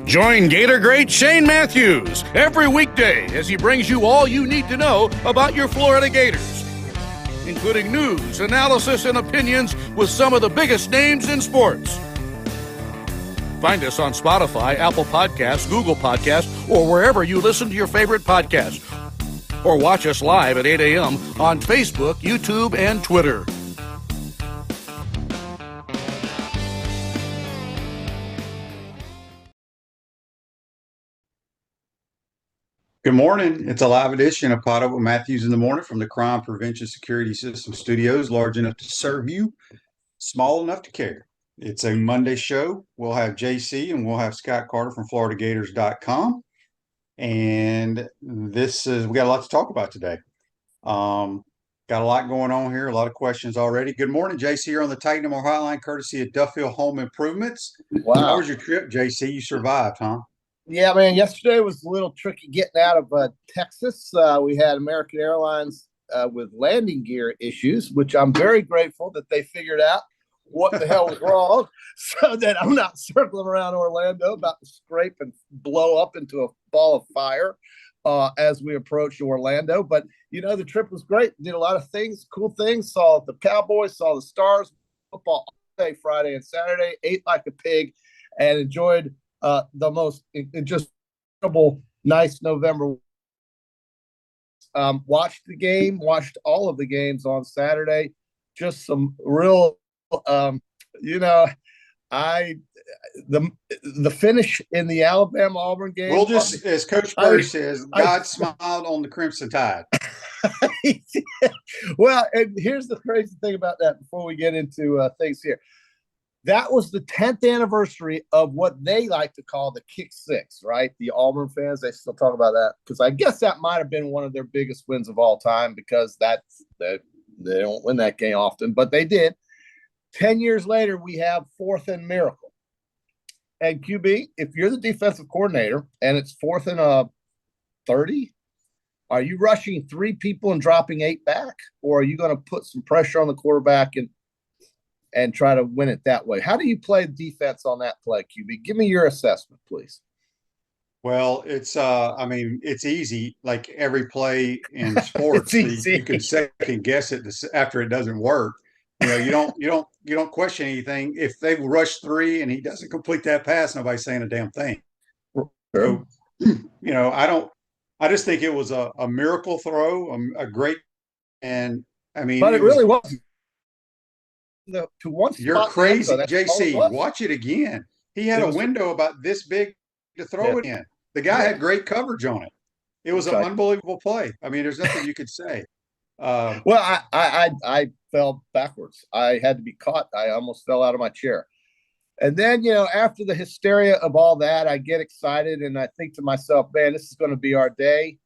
Join Gator great Shane Matthews every weekday as he brings you all you need to know about your Florida Gators, including news, analysis, and opinions with some of the biggest names in sports. Find us on Spotify, Apple Podcasts, Google Podcasts, or wherever you listen to your favorite podcast. Or watch us live at 8 a.m. on Facebook, YouTube, and Twitter. Good morning. It's a live edition of PodUp with Matthews in the morning from the Crime Prevention Security System Studios, large enough to serve you, small enough to care. It's a Monday show. We'll have JC and we'll have Scott Carter from FloridaGators.com. And we got a lot to talk about today. Got a lot going on here, a lot of questions already. Good morning, JC. You're on the Titan More Hotline, courtesy of Duffield Home Improvements. Wow. How was your trip, JC? You survived, huh? Yeah, man. Yesterday was a little tricky getting out of Texas. We had American Airlines with landing gear issues, which I'm very grateful that they figured out what the hell was wrong so that I'm not circling around Orlando about to scrape and blow up into a ball of fire as we approached Orlando. But, you know, the trip was great. Did a lot of things, cool things. Saw the Cowboys, saw the Stars, football all day, Friday and Saturday, ate like a pig, and enjoyed the most just incredible, nice November. Watched the game, watched all of the games on Saturday. Just some real, the finish in the Alabama-Auburn game. We'll just, as Coach Bird says, God smiled on the Crimson Tide. Well, and here's the crazy thing about that before we get into things here. That was the 10th anniversary of what they like to call the kick six, right? The Auburn fans, they still talk about that because I guess that might have been one of their biggest wins of all time because they don't win that game often, but they did. 10 years later, we have fourth and miracle. And QB, if you're the defensive coordinator and it's fourth and 30, are you rushing 3 people and dropping 8 back? Or are you going to put some pressure on the quarterback and try to win it that way? How do you play defense on that play, QB? Give me your assessment, please. Well, it's easy. Like every play in sports, you can second guess it after it doesn't work. You don't question anything. If they rush 3 and he doesn't complete that pass, nobody's saying a damn thing. So, I just think it was a miracle throw, a great, and I mean, but it really was. You're crazy, JC. Watch it again. He had a window about this big to throw it in. The guy had great coverage on it. It was an unbelievable play. I mean, there's nothing you could say. Well, I fell backwards. I had to be caught. I almost fell out of my chair. And then, after the hysteria of all that, I get excited and I think to myself, man, this is going to be our day.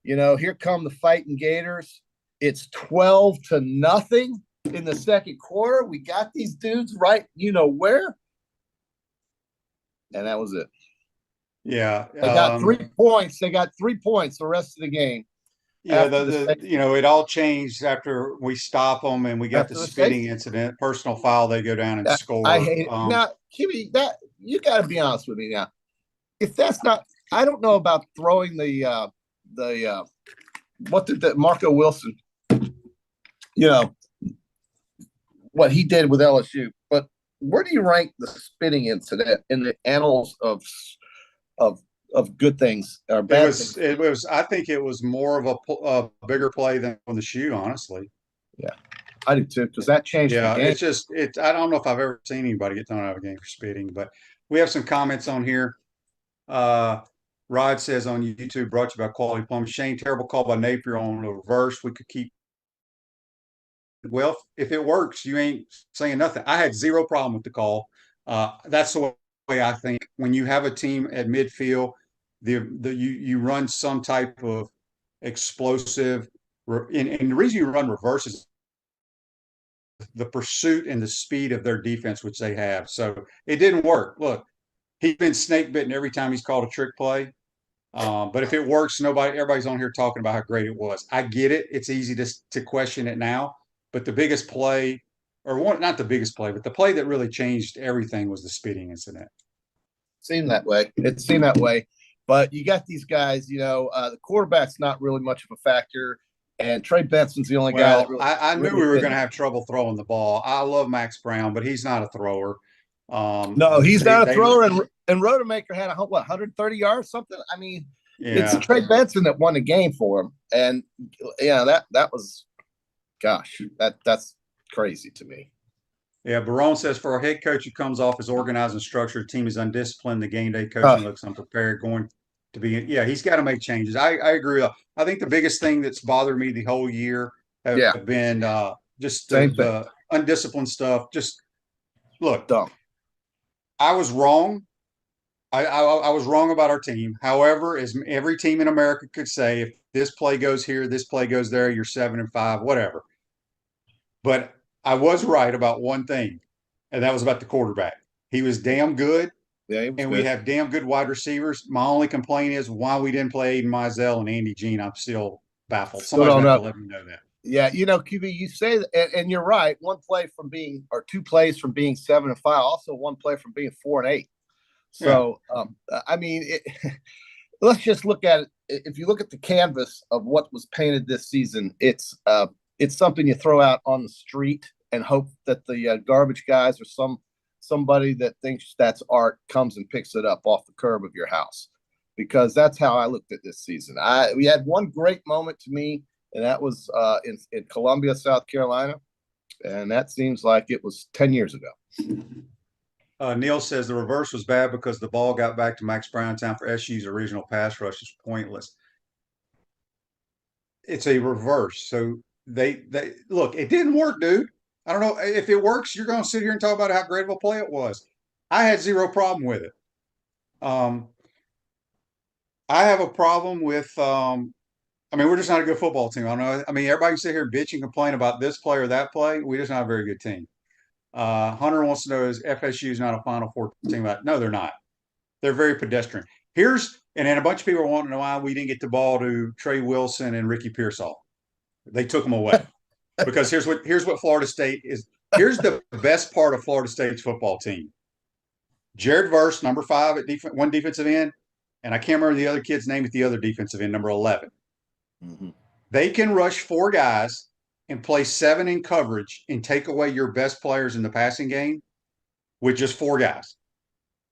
Here come the fighting Gators. It's 12-0 in the second quarter. We got these dudes right, where. And that was it. Yeah. They got 3 points. They got 3 points the rest of the game. Yeah, it all changed after we stop them and we got the spitting incident, personal foul. They go down and score. I hate it. Now, Kimmy, that you got to be honest with me now. If that's not, I don't know about throwing what did that Marco Wilson, what he did with LSU, but where do you rank the spitting incident in the annals of good things or bad things? It was. I think it was more of a bigger play than on the shoot, honestly. Yeah, I do too, because that changed the game. It's I don't know if I've ever seen anybody get thrown out of a game for spitting, but we have some comments on here. Rod says on YouTube, brought to you by Quality Plumbing. Shane, terrible call by Napier on the reverse. We could keep. Well, if it works, you ain't saying nothing. I had zero problem with the call. That's the way I think. When you have a team at midfield, you run some type of explosive, and the reason you run reverse is the pursuit and the speed of their defense, which they have. So it didn't work. Look, he's been snake bitten every time he's called a trick play. But if it works, everybody's on here talking about how great it was. I get it. It's easy to question it now. But the biggest play, not the biggest play, but the play that really changed everything was the spitting incident. Seemed that way. It seemed that way. But you got these guys, the quarterback's not really much of a factor. And Trey Benson's the only guy that really. I knew we were going to have trouble throwing the ball. I love Max Brown, but he's not a thrower. No, he's not a thrower. And Rodemaker had 130 yards, something. I mean, it's Trey Benson that won the game for him. And that was, gosh, that's crazy to me. Yeah, Barone says for a head coach who comes off as organized and structured, the team is undisciplined. The game day coaching looks unprepared. Going to be, he's got to make changes. I agree. I think the biggest thing that's bothered me the whole year have been just the undisciplined stuff. Just look, dumb. I was wrong. I was wrong about our team. However, as every team in America could say, if this play goes here, this play goes there, you're 7-5, whatever. But I was right about one thing, and that was about the quarterback. He was damn good, we have damn good wide receivers. My only complaint is why we didn't play Aiden Mizell and Andy Jean. I'm still baffled. Somebody's going to let me know that. Yeah, QB, you say that, and you're right. One play from being, or two plays from being 7-5, also one play from being 4-8. So, I mean, let's just look at it. If you look at the canvas of what was painted this season, it's something you throw out on the street and hope that the garbage guys or somebody that thinks that's art comes and picks it up off the curb of your house, because that's how I looked at this season. We had one great moment to me, and that was in Columbia, South Carolina, and that seems like it was 10 years ago. Neil says the reverse was bad because the ball got back to Max Brown in time for SU's original pass rush is pointless. It's a reverse. So they look, it didn't work, dude. I don't know if it works. You're going to sit here and talk about how great of a play it was. I had zero problem with it. I have a problem with, we're just not a good football team. I don't know. I mean, everybody can sit here and bitch and complain about this play or that play. We're just not a very good team. Hunter wants to know, is FSU is not a Final Four team? No, they're not. They're very pedestrian. And then a bunch of people are wanting to know why we didn't get the ball to Trey Wilson and Ricky Pearsall. They took them away. Because here's what Florida State is. Here's the best part of Florida State's football team. Jared Verse, number 5 at one defensive end, and I can't remember the other kid's name at the other defensive end, number 11. Mm-hmm. They can rush 4 guys and play 7 in coverage and take away your best players in the passing game with just 4 guys.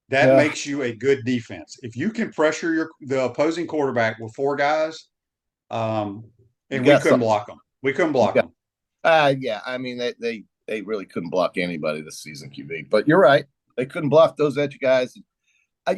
That makes you a good defense. If you can pressure the opposing quarterback with 4 guys, and we couldn't block them. We couldn't block them. I mean, they really couldn't block anybody this season, QB. But you're right. They couldn't block those edge guys. I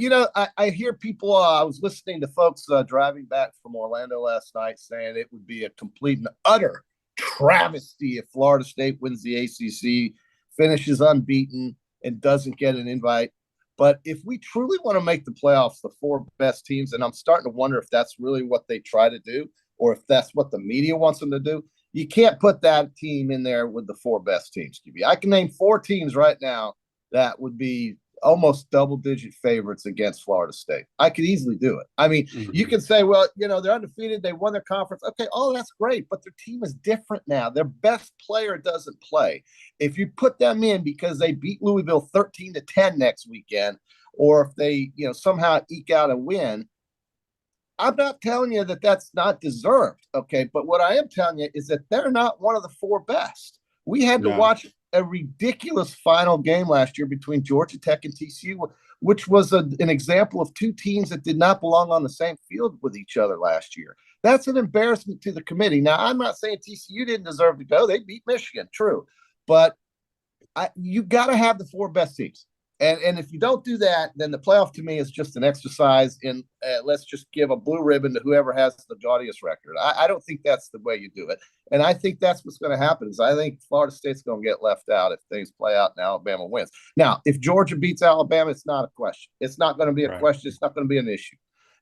hear people, I was listening to folks driving back from Orlando last night saying it would be a complete and utter travesty if Florida State wins the ACC, finishes unbeaten, and doesn't get an invite. But if we truly want to make the playoffs, the 4 best teams, and I'm starting to wonder if that's really what they try to do or if that's what the media wants them to do, you can't put that team in there with the 4 best teams, QB. I can name 4 teams right now that would be almost double-digit favorites against Florida State. I could easily do it. I mean, you can say, well, they're undefeated. They won their conference. Okay, that's great, but their team is different now. Their best player doesn't play. If you put them in because they beat Louisville 13-10 next weekend, or if they, somehow eke out a win, I'm not telling you that that's not deserved, okay? But what I am telling you is that they're not one of the 4 best. We had to watch a ridiculous final game last year between Georgia Tech and TCU, which was an example of 2 teams that did not belong on the same field with each other last year. That's an embarrassment to the committee. Now, I'm not saying TCU didn't deserve to go. They beat Michigan, true. But you got to have the 4 best teams. And if you don't do that, then the playoff to me is just an exercise in let's just give a blue ribbon to whoever has the gaudiest record. I don't think that's the way you do it. And I think that's what's going to happen is I think Florida State's going to get left out if things play out and Alabama wins. Now, if Georgia beats Alabama, it's not a question. It's not going to be a question. It's not going to be an issue.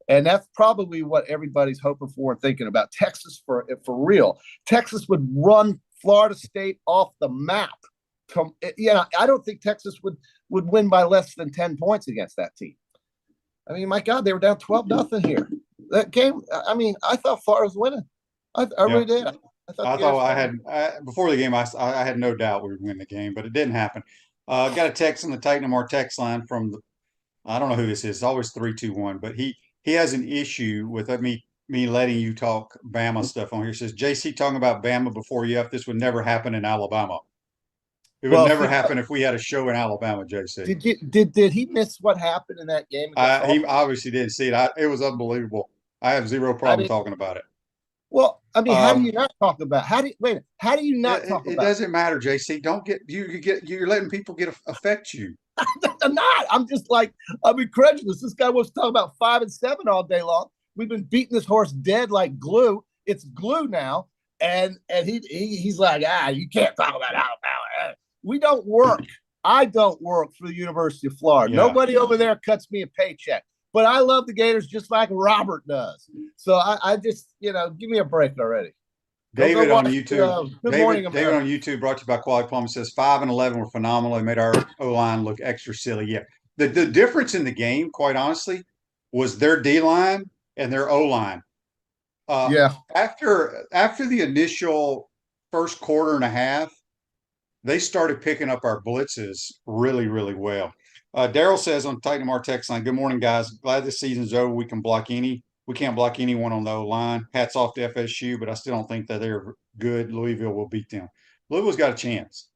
And that's probably what everybody's hoping for and thinking about. Texas, for real. Texas would run Florida State off the map. I don't think Texas would win by less than 10 points against that team. I mean, my God, they were down 12-0 here. That game, I mean, I thought Florida was winning. I really did. Before the game, I had no doubt we would win the game, but it didn't happen. Got a text on the Titan MR text line from I don't know who this is. It's always 321, but he has an issue with me letting you talk Bama stuff on here. It says JC talking about Bama before you. This would never happen in Alabama. It would Well, never see, happen if we had a show in Alabama, JC. did he miss what happened in that game against He Auburn? obviously didn't see it. It was unbelievable. I have zero I problem mean, talking about it. well, I mean, how do you Um, not talk about? How do you wait? How do you not it, talk it about? doesn't matter, JC. Don't get you're letting people affect you. I'm not. I'm just like I'm incredulous. This guy wants to talk about 5 and 7 all day long. We've been beating this horse dead like glue. It's glue now, and he's like, you can't talk about Alabama. We don't work. I don't work for the University of Florida. Yeah. Nobody over there cuts me a paycheck. But I love the Gators just like Robert does. So I just, give me a break already. David on watch, YouTube. Good Morning David on America. YouTube brought to you by Quality Plumbing says 5 and 11 were phenomenal. They made our O line look extra silly. Yeah, the difference in the game, quite honestly, was their D line and their O line. Yeah. After the initial first quarter and a half, they started picking up our blitzes really, really well. Daryl says on Titan our text line, "Good morning, guys. Glad this season's over. We can't block anyone on the O line. Hats off to FSU, but I still don't think that they're good. Louisville will beat them. Louisville's got a chance."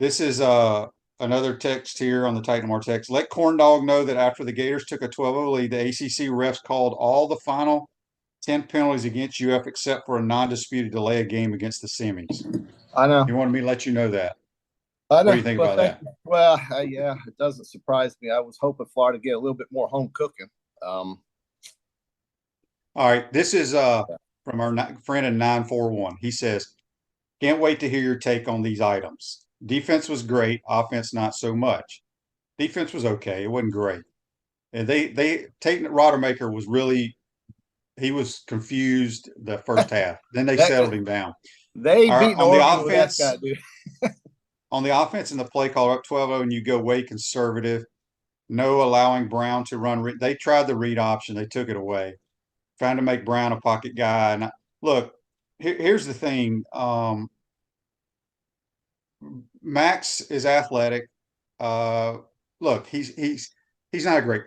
This is another text here on the Titan Mar text. Let Corndog know that after the Gators took a 12-0 lead, the ACC refs called all the final 10 penalties against UF except for a non-disputed delay of game against the semis. I know. He wanted me to let you know that. I know. What do you think about that? Well, yeah, it doesn't surprise me. I was hoping Florida get a little bit more home cooking. All right. This is from our friend in 941. He says, "Can't wait to hear your take on these items. Defense was great. Offense, not so much. Defense was okay. It wasn't great. And Tate Rodemaker was he was confused the first half. Then they settled him down. They beat on the Oregon with that offense, guy, dude. on the offense and the play call up 12-0 and you go way conservative. No allowing Brown to run. They tried the read option. They took it away. Trying to make Brown a pocket guy. And look, here's the thing. Max is athletic. Look, he's not a great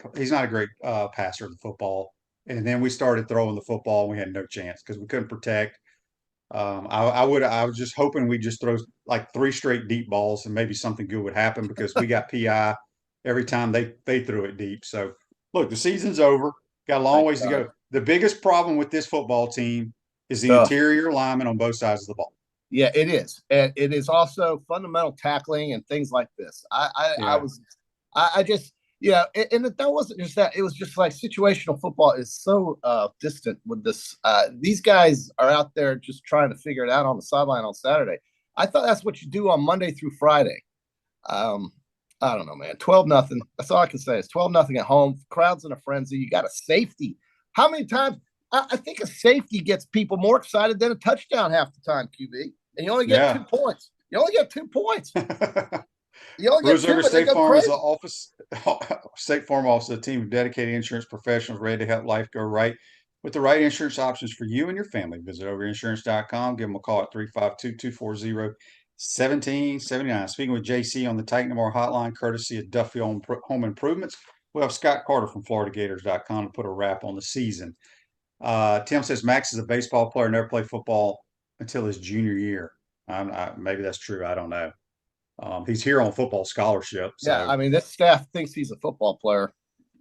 passer of the football. And then we started throwing the football and we had no chance because we couldn't protect. I was just hoping we just throw like 3 straight deep balls and maybe something good would happen because we got PI every time they threw it deep. So look, the season's over. Got a long ways to go. The biggest problem with this football team is the interior linemen on both sides of the ball. Yeah, it is. And it is also fundamental tackling and things like this. I just, and that wasn't just that. It was just like situational football is so distant with this. These guys are out there just trying to figure it out on the sideline on Saturday. I thought that's what you do on Monday through Friday. I don't know, man. 12-0. That's all I can say. It's 12-0 at home. Crowd's in a frenzy. You got a safety. How many times? I think a safety gets people more excited than a touchdown half the time, QB. And you only get 2 points. You only get 2 points. You only get 2, State Farm is State Farm office, a team of dedicated insurance professionals ready to help life go right with the right insurance options for you and your family. Visit overinsurance.com. Give them a call at 352-240-1779. Speaking with JC on the Titan More hotline, courtesy of Duffy Home Improvements. We'll have Scott Carter from FloridaGators.com to put a wrap on the season. Tim says Max is a baseball player, never played football until his junior year. Maybe that's true. I don't know. He's here on football scholarship. So. Yeah, I mean, this staff thinks he's a football player,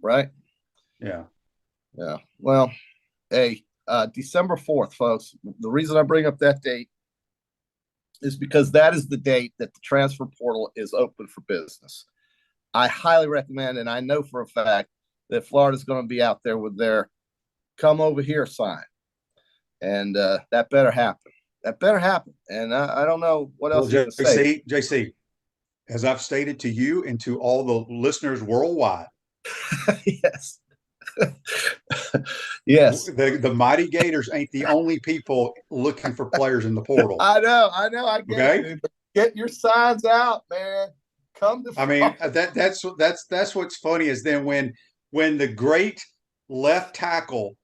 right? Yeah. Yeah. Well, hey, December 4th, folks. The reason I bring up that date is because that is the date that the transfer portal is open for business. I highly recommend, and I know for a fact that Florida's going to be out there with their "come over here" sign, and that better happen. That better happen. And I don't know what else you can say. JC, as I've stated to you and to all the listeners worldwide. Yes. Yes. The mighty Gators ain't the only people looking for players in the portal. I know. I get it. Get your signs out, man. Come to. I mean, that's what's funny is then when the great left tackle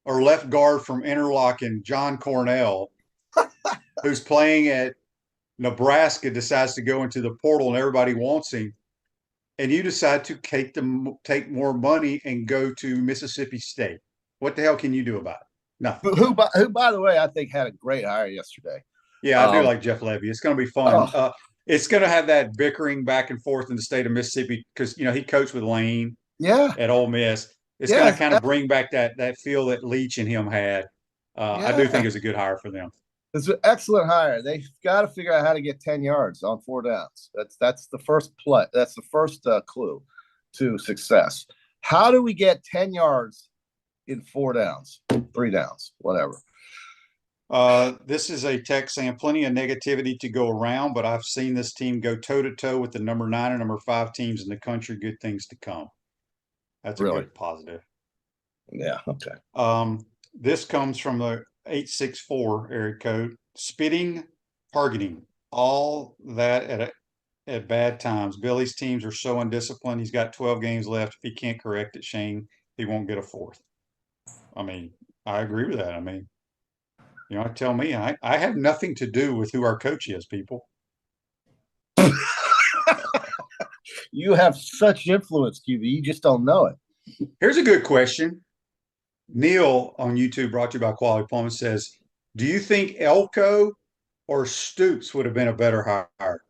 or left guard from Interlochen, John Cornell, who's playing at Nebraska, decides to go into the portal and everybody wants him. and you decide to take more money and go to Mississippi State. What the hell can you do about it? Nothing. Who, by the way, I think had a great hire yesterday. Yeah, I do like Jeff Levy. It's going to be fun. Oh, It's going to have that bickering back and forth in the state of Mississippi because he coached with Lane yeah, at Ole Miss. It's going to kind of bring back that feel that Leach and him had. I do think it's a good hire for them. It's an excellent hire. They've got to figure out how to get 10 yards on 4 downs. That's the first play. That's the first clue to success. How do we get 10 yards in 4 downs, 3 downs, whatever? This is a text saying plenty of negativity to go around, but I've seen this team go toe-to-toe with the number 9 and number 5 teams in the country. Good things to come. That's a good positive. Yeah, okay. This comes from the 864 area code. Spitting, targeting, all that at bad times. Billy's teams are so undisciplined. He's got 12 games left. If he can't correct it, Shane, he won't get a 4th. I mean, I agree with that. I mean, tell me, I have nothing to do with who our coach is, people. You have such influence, QB. You just don't know it. Here's a good question. Neil on YouTube, brought to you by Quality Plumbing, says, do you think Elko or Stoops would have been a better hire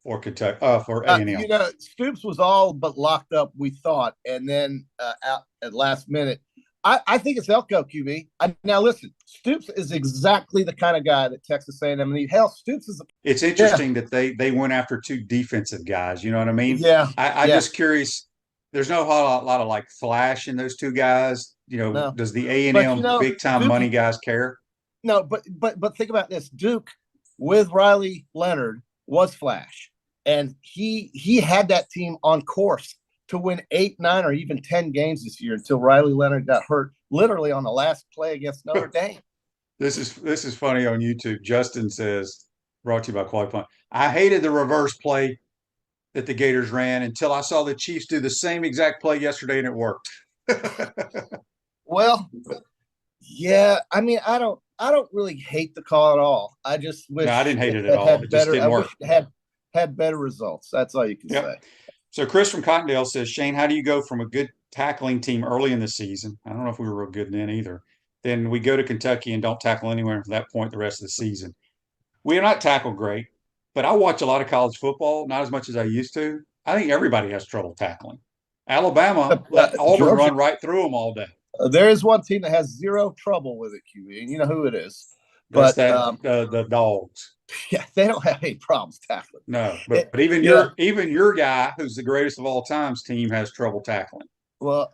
for Kentucky, for A&M? Stoops was all but locked up, we thought, and then out at last minute. I think it's Elko, QB. Now, listen, Stoops is exactly the kind of guy that Texas A&M needs. Hell, Stoops is – It's interesting that they went after 2 defensive guys. You know what I mean? Yeah. I'm just curious. There's no lot of like flash in those 2 guys. No. Does the A&M big-time money guys care? No, but think about this. Duke with Riley Leonard was flash, and he had that team on course to win 8, 9, or even 10 games this year until Riley Leonard got hurt literally on the last play against Notre Dame. This is funny on YouTube. Justin says, brought to you by Quality Plumbing, I hated the reverse play that the Gators ran until I saw the Chiefs do the same exact play yesterday and it worked. Well, yeah, I mean, I don't really hate the call at all. I just wish I didn't hate it at all. It just didn't work. Had better results. That's all you can say. So Chris from Cottondale says, Shane, how do you go from a good tackling team early in the season? I don't know if we were real good then either. Then we go to Kentucky and don't tackle anywhere from that point the rest of the season. We are not tackled great, but I watch a lot of college football, not as much as I used to. I think everybody has trouble tackling. Alabama let Auburn run right through them all day. There is one team that has 0 trouble with it, QB, and you know who it is. But the Dogs. Yeah, they don't have any problems tackling. No, but even your guy, who's the greatest of all times, team has trouble tackling. Well,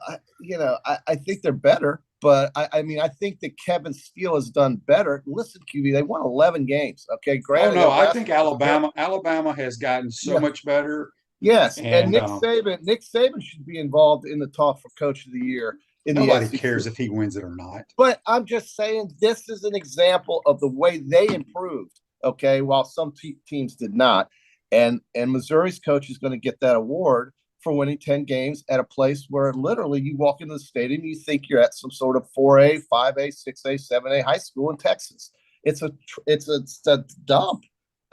I think they're better, but I mean, I think that Kevin Steele has done better. Listen, QB, they won 11 games. Okay, great. Oh no, I think Alabama has gotten so much better. Yes, and Nick Saban should be involved in the talk for Coach of the Year. Nobody cares if he wins it or not. But I'm just saying this is an example of the way they improved. Okay, while some teams did not, and Missouri's coach is going to get that award for winning 10 games at a place where literally you walk into the stadium, you think you're at some sort of 4A, 5A, 6A, 7A high school in Texas. It's a dump.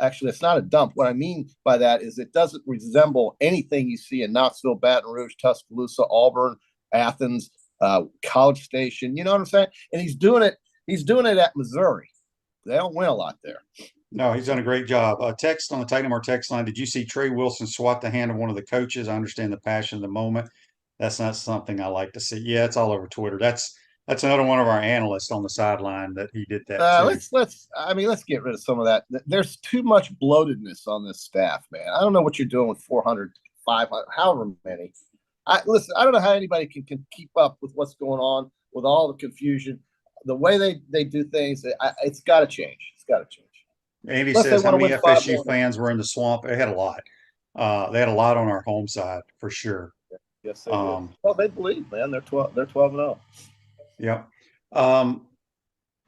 Actually, it's not a dump. What I mean by that is it doesn't resemble anything you see in Knoxville, Baton Rouge, Tuscaloosa, Auburn, Athens, College Station. You know what I'm saying? And he's doing it at Missouri. They don't win a lot there. No, he's done a great job. Text on the Titan Mar text line. Did you see Trey Wilson swat the hand of one of the coaches? I understand the passion of the moment. That's not something I like to see. Yeah, it's all over Twitter. That's another one of our analysts on the sideline that he did that. Let's get rid of some of that. There's too much bloatedness on this staff, man. I don't know what you're doing with 400, 500, however many. I don't know how anybody can keep up with what's going on with all the confusion. The way they do things, it's got to change. It's got to change. Andy says, how many FSU fans were in the swamp? They had a lot. They had a lot on our home side for sure. Yes, they did. Well, they believe, man. They're 12-0. Yep.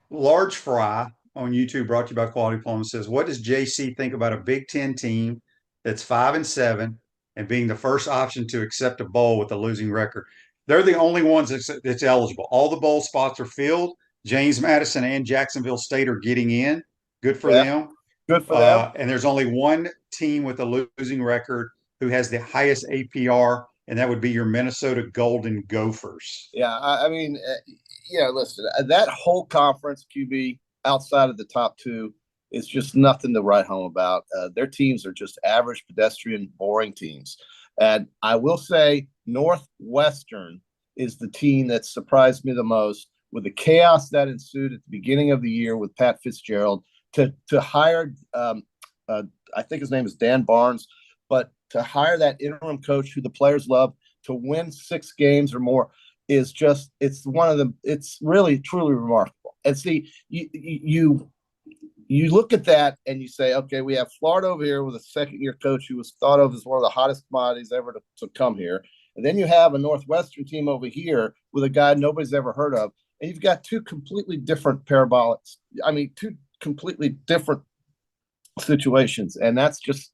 Large Fry on YouTube, brought to you by Quality Plumbing, says, what does JC think about a Big Ten team that's 5-7 and being the first option to accept a bowl with a losing record? They're the only ones that's eligible. All the bowl spots are filled. James Madison and Jacksonville State are getting in. Good for them. Good for them. And there's only one team with a losing record, who has the highest APR, and that would be your Minnesota Golden Gophers. Yeah, I mean, listen, that whole conference QB outside of the top two is just nothing to write home about. Their teams are just average, pedestrian, boring teams. And I will say Northwestern is the team that surprised me the most with the chaos that ensued at the beginning of the year with Pat Fitzgerald to hire, I think his name is Dan Barnes, but to hire that interim coach who the players love to win 6 games or more is just, it's really truly remarkable. And see, you look at that and you say, okay, we have Florida over here with a second-year coach who was thought of as one of the hottest commodities ever to come here. And then you have a Northwestern team over here with a guy nobody's ever heard of. And you've got two completely different two completely different situations. And that's just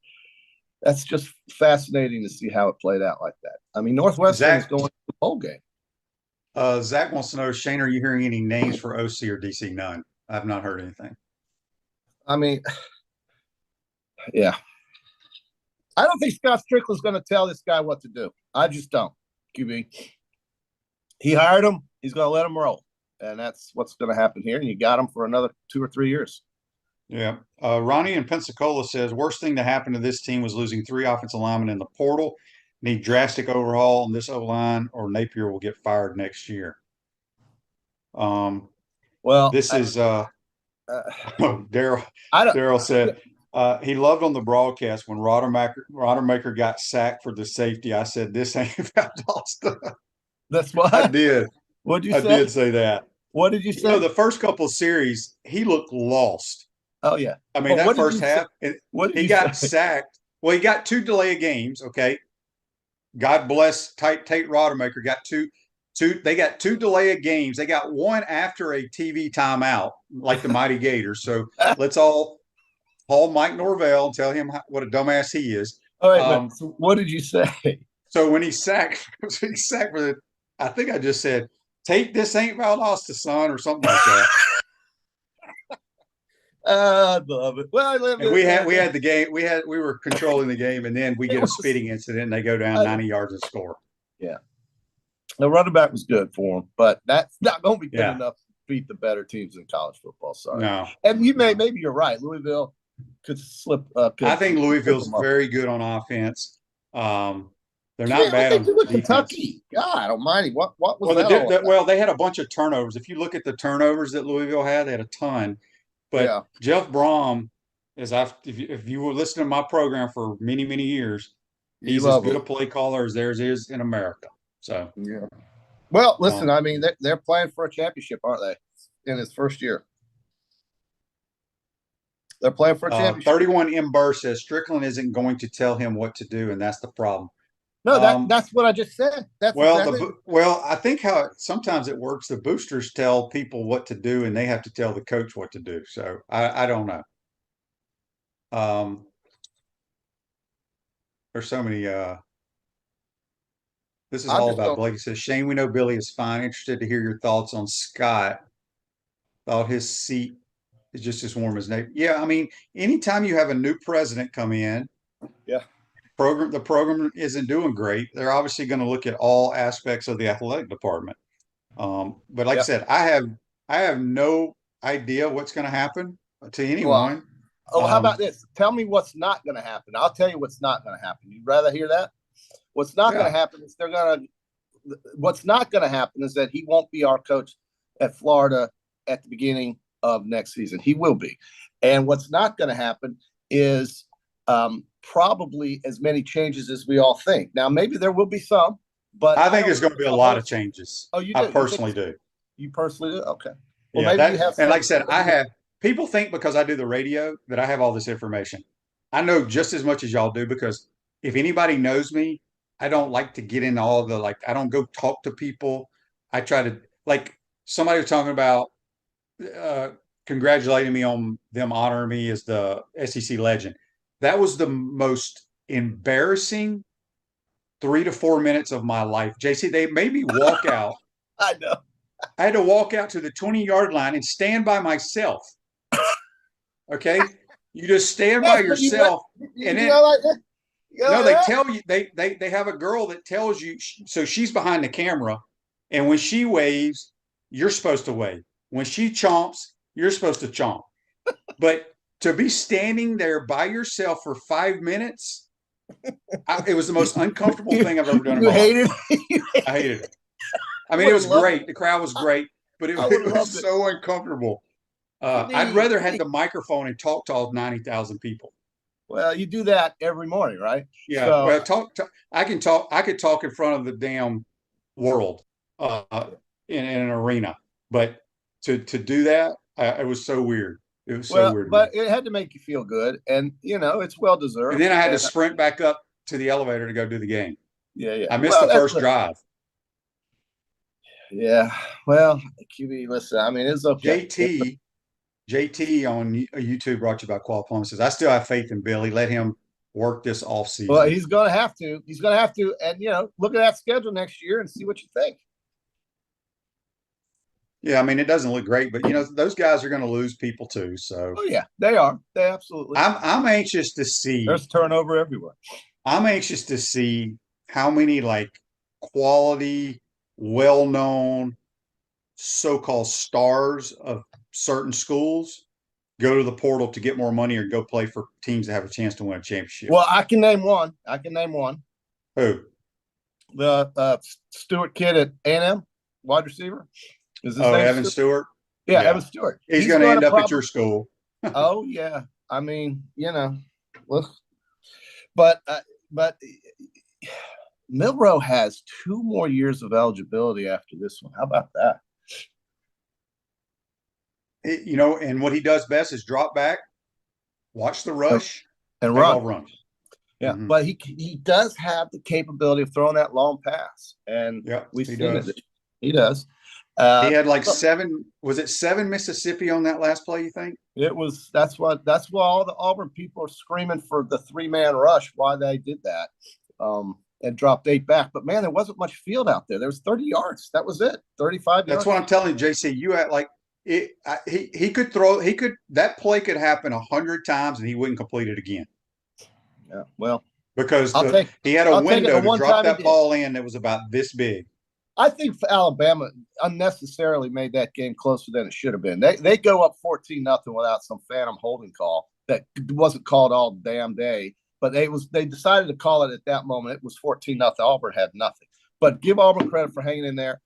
fascinating to see how it played out like that. I mean, Northwestern is going to the bowl game. Zach wants to know, Shane, are you hearing any names for OC or DC? None. I've not heard anything. I mean, yeah. I don't think Scott Strickland's going to tell this guy what to do. I just don't. QB. He hired him. He's going to let him roll. And that's what's going to happen here. And you got him for another 2 or 3 years. Yeah. Ronnie in Pensacola says, worst thing to happen to this team was losing 3 offensive linemen in the portal. Need drastic overhaul on this O-line or Napier will get fired next year. This is Daryl said he loved on the broadcast when Rodemaker got sacked for the safety. I said, this ain't about Austin. That's what I did. What did you say? I did say that. What did you say? The first couple of series, he looked lost. Oh, yeah. I mean, that first half, he got sacked. Well, he got 2 delay of games, okay? God bless Tate Rodemaker. They got 2 delay of games. They got 1 after a TV timeout, like the Mighty Gators. So let's all call Mike Norvell and tell him what a dumbass he is. All right, so what did you say? So when he sacked for I think I just said, Tate, this ain't Valdosta, son, or something like that. I love it. Well, we had the game. We were controlling the game, and then we get a spitting incident, and they go down 90 yards and score. Yeah. The running back was good for him, but that's not going to be good enough to beat the better teams in college football. Sorry. No. And maybe you're right. Louisville could slip. I think Louisville's very good on offense. They're not bad on defense. Kentucky. God almighty. What was that? Well, they had a bunch of turnovers. If you look at the turnovers that Louisville had, they had a ton. But Jeff Brom, if you were listening to my program for many, many years, he's as good a play caller as there is in America. So yeah. Well, listen, I mean, they're playing for a championship, aren't they? In his first year, they're playing for a championship. 31 M. Burr says Strickland isn't going to tell him what to do, and that's the problem. No, that's what I just said. I think how sometimes it works. The boosters tell people what to do, and they have to tell the coach what to do. So I don't know. There's so many. This is all about Blake. He says, Shane, we know Billy is fine. Interested to hear your thoughts on Scott. Thought his seat is just as warm as Nate. Yeah, I mean, anytime you have a new president come in, the program isn't doing great. They're obviously going to look at all aspects of the athletic department. But like I said, I have no idea what's going to happen to anyone. How about this? Tell me what's not going to happen. I'll tell you what's not going to happen. You'd rather hear that? What's not going to happen is what's not going to happen is that he won't be our coach at Florida at the beginning of next season. He will be. And what's not going to happen is probably as many changes as we all think. Now, maybe there will be some, but I think there's going to be a lot of changes. Oh, you do? I personally do. You personally do? Okay. Well, maybe you have. And like I said, people think because I do the radio that I have all this information. I know just as much as y'all do, because if anybody knows me, I don't like to get into all the, I don't go talk to people. I try to, somebody was talking about congratulating me on them honoring me as the SEC legend. That was the most embarrassing 3 to 4 minutes of my life. JC, they made me walk out. I know. I had to walk out to the 20-yard line and stand by myself. Okay? You just stand by yourself. And then, No, they tell you they have a girl that tells you. So she's behind the camera, and when she waves, you're supposed to wave. When she chomps, you're supposed to chomp. But to be standing there by yourself for 5 minutes, it was the most uncomfortable thing I've ever done in my life. I hated it. I mean, it was great. The crowd was great, but it was so uncomfortable. I'd rather had the microphone and talk to all 90,000 people. Well, you do that every morning, right? Yeah. So, well, I can talk. I could talk in front of the damn world in an arena, but to do that, it was so weird. It was so weird. But it had to make you feel good, and it's well deserved. And then I had to sprint back up to the elevator to go do the game. Yeah. I missed the first drive. Yeah. Well, QB, listen. I mean, it's okay. JT on YouTube brought you about quality plumbing says, I still have faith in Billy. Let him work this off season. Well, he's going to have to. He's going to have to. And, look at that schedule next year and see what you think. Yeah, I mean, it doesn't look great, but, those guys are going to lose people too. So. Oh, yeah, they are. They absolutely. I'm anxious to see. There's turnover everywhere. I'm anxious to see how many, quality, well-known, so-called stars of certain schools go to the portal to get more money or go play for teams that have a chance to win a championship. Well, I can name one. Who? The Stewart kid at A&M, wide receiver. Is his name Evan Stewart? Yeah, Evan Stewart. He's going to end up at your school. Oh yeah, I mean, look, but Milroe has 2 more years of eligibility after this one. How about that? And what he does best is drop back, watch the rush, and run. Yeah, but he does have the capability of throwing that long pass, and we've seen it. He does. He had 7. Was it 7 Mississippi on that last play? You think it was? That's why all the Auburn people are screaming for the 3-man rush. Why they did that, and dropped 8 back. But man, there wasn't much field out there. There was 30 yards. That was it. 35 yards. That's what I'm telling you, JC. You had he could throw. That play could happen 100 times and he wouldn't complete it again. Yeah, well, because he had a window to drop that ball in that was about this big. I think Alabama unnecessarily made that game closer than it should have been. They go up 14-0 without some phantom holding call that wasn't called all damn day. But they decided to call it at that moment. It was 14-0. Auburn had nothing. But give Auburn credit for hanging in there.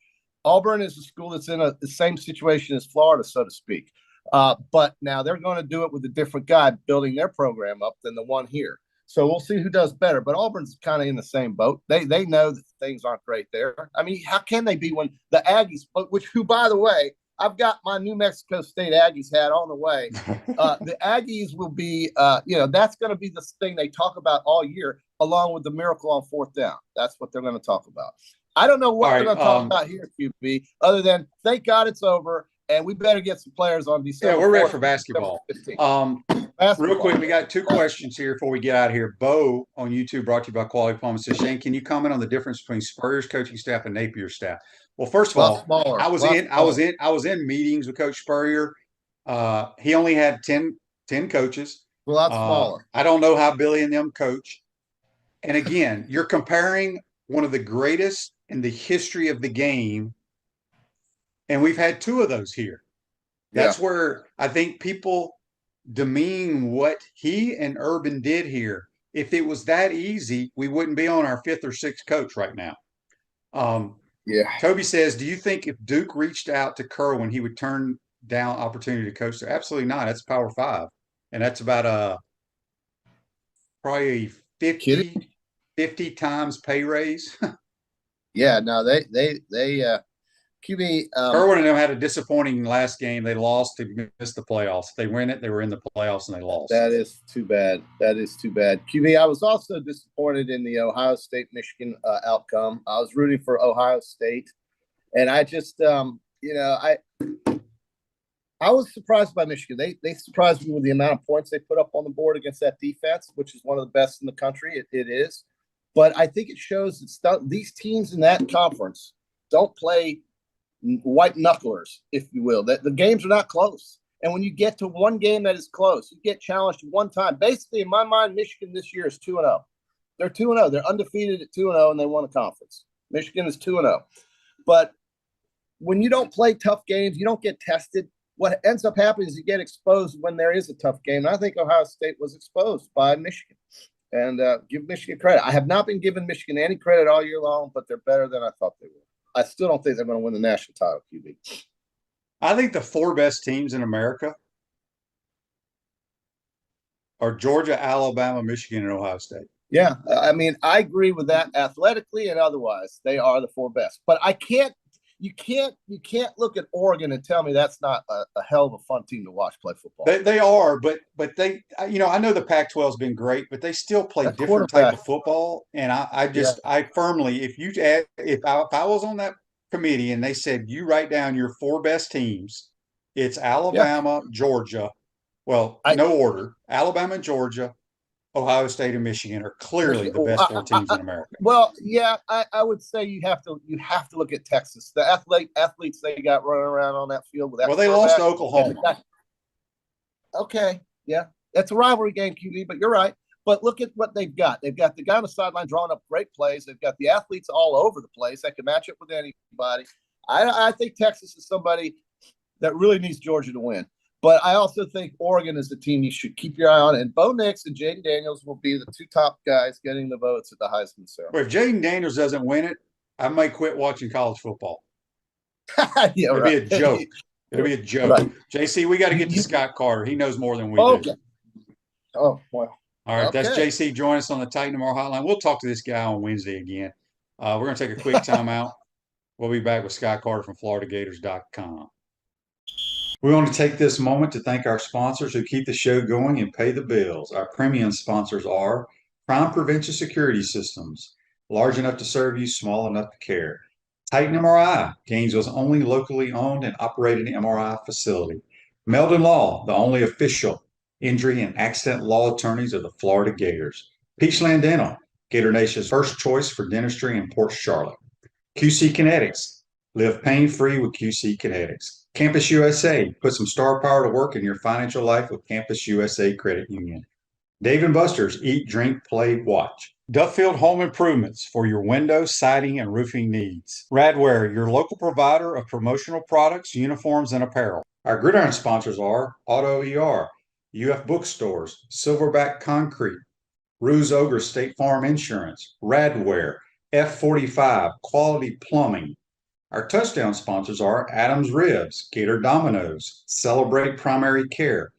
Auburn is a school that's in the same situation as Florida, so to speak. But now they're going to do it with a different guy building their program up than the one here. So we'll see who does better. But Auburn's kind of in the same boat. They know that things aren't great there. I mean, how can they be when the Aggies, who, by the way, I've got my New Mexico State Aggies hat on the way. The Aggies will be, that's going to be the thing they talk about all year, along with the miracle on 4th down. That's what they're going to talk about. I don't know what they're going to talk about here, QB, other than thank God it's over, and we better get some players on December. Yeah, we're ready for basketball. Real quick, we got 2 questions here before we get out of here. Bo on YouTube brought to you by Quality Plumbing says, Shane, can you comment on the difference between Spurrier's coaching staff and Napier's staff? Well, first of all, I was in meetings with Coach Spurrier. He only had 10 coaches. Well, that's smaller. I don't know how Billy and them coach. And again, you're comparing one of the greatest in the history of the game, and we've had 2 of those here. That's where I think people demean what he and Urban did here. If it was that easy, we wouldn't be on our 5th or 6th coach right now. Toby says, do you think if Duke reached out to Kerwin, he would turn down opportunity to coach there? Absolutely not. That's Power 5. And that's about probably 50 times pay raise. Yeah, no, they QB. Kerwin and them had a disappointing last game. They lost to miss the playoffs. If they win it, they were in the playoffs and they lost. That is too bad. QB, I was also disappointed in the Ohio State-Michigan outcome. I was rooting for Ohio State, and I just, I was surprised by Michigan. They surprised me with the amount of points they put up on the board against that defense, which is one of the best in the country. It is. But I think it shows that these teams in that conference don't play white knucklers, if you will. That the games are not close. And when you get to one game that is close, you get challenged one time. Basically, in my mind, Michigan this year is 2-0. They're 2-0. They're undefeated at 2-0, and they won a conference. Michigan is 2-0. But when you don't play tough games, you don't get tested. What ends up happening is you get exposed when there is a tough game. And I think Ohio State was exposed by Michigan. And give Michigan credit. I have not been giving Michigan any credit all year long, but they're better than I thought they were. I still don't think they're going to win the national title, QB. I think the 4 best teams in America are Georgia, Alabama, Michigan, and Ohio State. Yeah, I mean, I agree with that athletically and otherwise. They are the 4 best. But you can't look at Oregon and tell me that's not a hell of a fun team to watch play football. They are, but they, I know the Pac-12 has been great, but they still play That different type of football. And I firmly, if I was on that committee and they said you write down your 4 best teams, it's Alabama, Georgia. Well, no order. Alabama and Georgia, Ohio State and Michigan are clearly the best 4 teams in America. Well, yeah, I would say you have to look at Texas. The athletes they got running around on that field. With that they lost to Oklahoma. Okay, yeah, that's a rivalry game, QB. But you're right. But look at what they've got. They've got the guy on the sideline drawing up great plays. They've got the athletes all over the place that can match up with anybody. I think Texas is somebody that really needs Georgia to win. But I also think Oregon is the team you should keep your eye on. And Bo Nix and Jaden Daniels will be the 2 top guys getting the votes at the Heisman ceremony. Well, if Jaden Daniels doesn't win it, I may quit watching college football. Yeah, It'll be a joke. It'll be a joke. Right. JC, we got to get to Scott Carter. He knows more than we do. Oh, well. All right, that's JC. Join us on the Titan Tomorrow Hotline. We'll talk to this guy on Wednesday again. We're going to take a quick timeout. We'll be back with Scott Carter from FloridaGators.com. We want to take this moment to thank our sponsors who keep the show going and pay the bills. Our premium sponsors are Crime Prevention Security Systems, large enough to serve you, small enough to care. Titan MRI, Gainesville's only locally owned and operated MRI facility. Meldon Law, the only official injury and accident law attorneys of the Florida Gators. Peachland Dental, Gator Nation's first choice for dentistry in Port Charlotte. QC Kinetics, live pain-free with QC Kinetics. Campus USA, put some star power to work in your financial life with Campus USA Credit Union. Dave & Buster's, eat, drink, play, watch. Duffield Home Improvements for your window, siding, and roofing needs. Radware, your local provider of promotional products, uniforms, and apparel. Our gridiron sponsors are Auto ER, UF Bookstores, Silverback Concrete, Ruse Ogre State Farm Insurance, Radware, F45, Quality Plumbing. Our touchdown sponsors are Adams Ribs, Gator Dominoes, Celebrate Primary Care,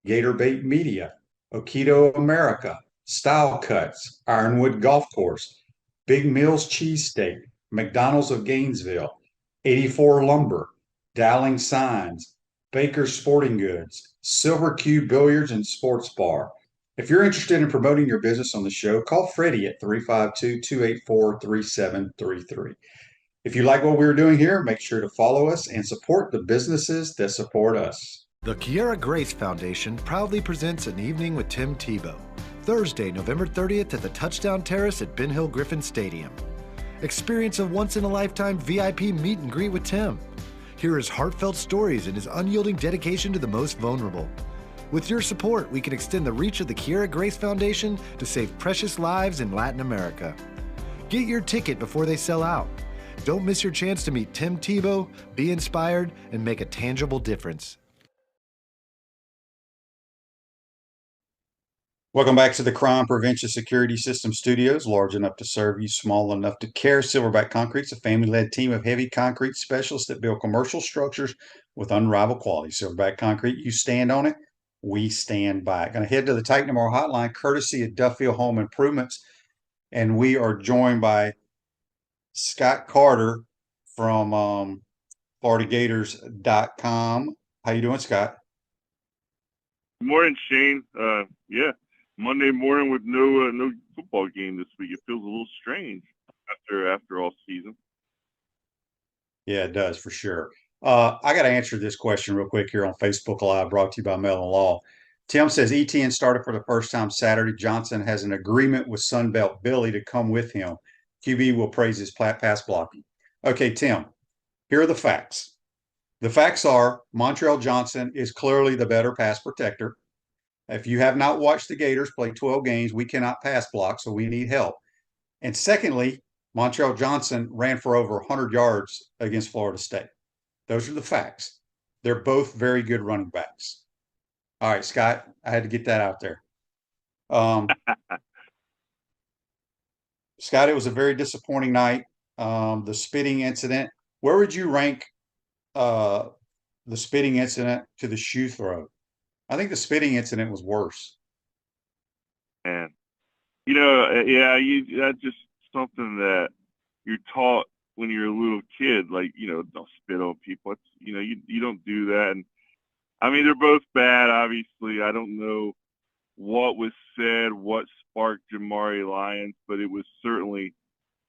Gator Bait Media, Okido America, Style Cuts, Ironwood Golf Course, Big Mills Cheesesteak, McDonald's of Gainesville, 84 Lumber, Dowling Signs, Baker's Sporting Goods, Silver Q Billiards and Sports Bar. If you're interested in promoting your business on the show, call Freddie at 352-284-3733. If you like what we're doing here, make sure to follow us and support the businesses that support us. The Kiara Grace Foundation proudly presents An Evening with Tim Tebow, Thursday, November 30th at the Touchdown Terrace at Ben Hill Griffin Stadium. Experience a once-in-a-lifetime VIP meet and greet with Tim. Hear his heartfelt stories and his unyielding dedication to the most vulnerable. With your support, we can extend the reach of the Kiara Grace Foundation to save precious lives in Latin America. Get your ticket before they sell out. Don't miss your chance to meet Tim Tebow, be inspired, and make a tangible difference. Welcome back to the Crime Prevention Security System Studios, large enough to serve you, small enough to care. Silverback Concrete's a family-led team of heavy concrete specialists that build commercial structures with unrivaled quality. Silverback Concrete, you stand on it, we stand by it. Going to head to the Titan Tomorrow Hotline, courtesy of Duffield Home Improvements, and we are joined by Scott Carter from FloridaGators.com. How you doing, Scott? Good morning, Shane. Yeah, Monday morning with no football game this week. It feels a little strange after all season. Yeah, it does for sure. I got to answer this question real quick here on Facebook Live, brought to you by Mellon Law. Tim says ETN started for the first time Saturday. Johnson has an agreement with Sunbelt Billy to come with him. QB will praise his pass blocking. Okay, Tim, here are the facts. The facts are Montreal Johnson is clearly the better pass protector. If you have not watched the Gators play 12 games, we cannot pass block, so we need help. And secondly, Montrell Johnson ran for over 100 yards against Florida State. Those are the facts. They're both very good running backs. All right, Scott, I had to get that out there. Scott, it was a very disappointing night. The spitting incident. Where would you rank the spitting incident to the shoe throw? I think the spitting incident was worse. And that's just something that you're taught when you're a little kid. Like, don't spit on people. It's, you don't do that. And I mean, they're both bad. Obviously, I don't know what was said, what sparked Jamari Lyons, but it was certainly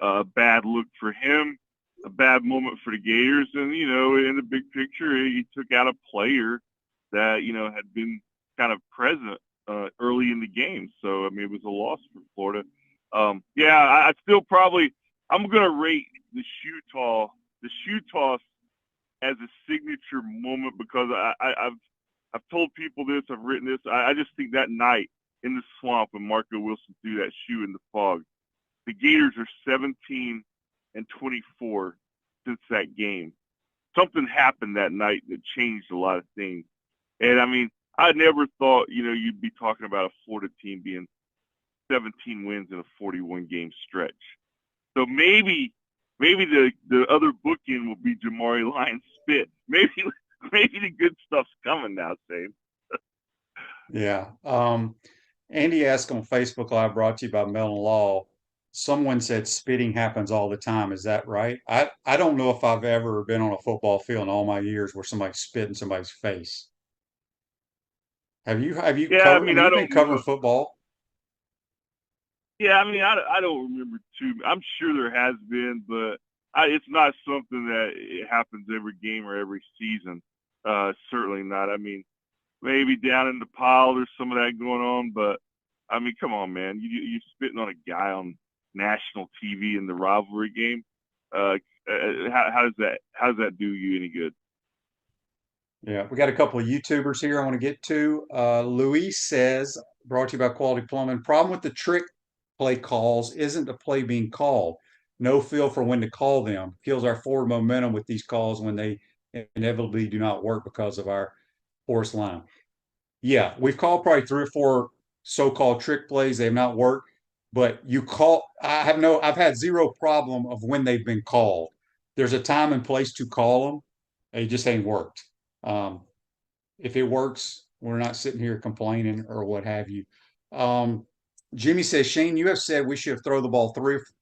a bad look for him, a bad moment for the Gators. And, in the big picture, he took out a player that, had been kind of present early in the game. So, I mean, it was a loss for Florida. I still I'm going to rate the shoe toss as a signature moment, because I've told people this, I've written this. I just think that night in the swamp when Marco Wilson threw that shoe in the fog, the Gators are 17-24 since that game. Something happened that night that changed a lot of things. And I mean, I never thought, you'd be talking about a Florida team being 17 wins in a 41 game stretch. So maybe the other bookend will be Jamari Lyons spit. Maybe the good stuff's coming now, Shane. Yeah. Andy asked on Facebook Live, brought to you by Mellon Law. Someone said spitting happens all the time. Is that right? I don't know if I've ever been on a football field in all my years where somebody spit in somebody's face. Have you Yeah, covered? I You've don't been covering know. football. Yeah, I mean, I don't remember too. I'm sure there has been, but it's not something that it happens every game or every season. Certainly not. I mean, maybe down in the pile there's some of that going on, but I mean, come on, man. You're spitting on a guy on national TV in the rivalry game. How does that do you any good? Yeah, we got a couple of YouTubers here I want to get to. Luis says, brought to you by Quality Plumbing. Problem with the trick play calls isn't the play being called. No feel for when to call them. Kills our forward momentum with these calls when they inevitably do not work because of our porous line. Yeah, we've called probably 3 or 4 so-called trick plays. They have not worked, but I've had zero problem of when they've been called. There's a time and place to call them. It just ain't worked. Um, if it works, we're not sitting here complaining or what have you. Jimmy says, Shane, you have said we should throw the ball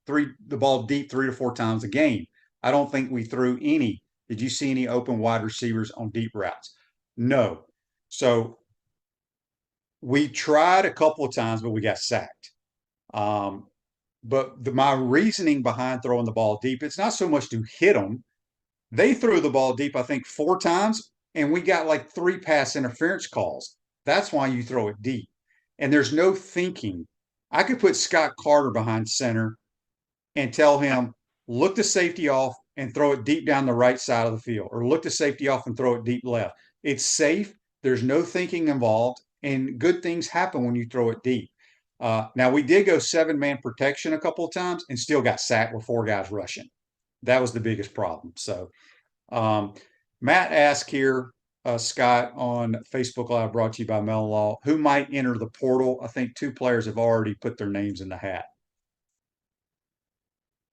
the ball deep 3 to 4 times a game. I don't think we threw any. Did you see any open wide receivers on deep routes? No. So we tried a couple of times, but we got sacked. But my reasoning behind throwing the ball deep, it's not so much to hit them. They threw the ball deep, I think, 4 times, and we got like 3 pass interference calls. That's why you throw it deep. And there's no thinking. I could put Scott Carter behind center and tell him, look the safety off and throw it deep down the right side of the field, or look the safety off and throw it deep left. It's safe. There's no thinking involved, and good things happen when you throw it deep. Now, we did go 7-man protection a couple of times and still got sacked with 4 guys rushing. That was the biggest problem. So, Matt asked here, Scott, on Facebook Live, brought to you by Mellon Law, who might enter the portal? I think 2 players have already put their names in the hat.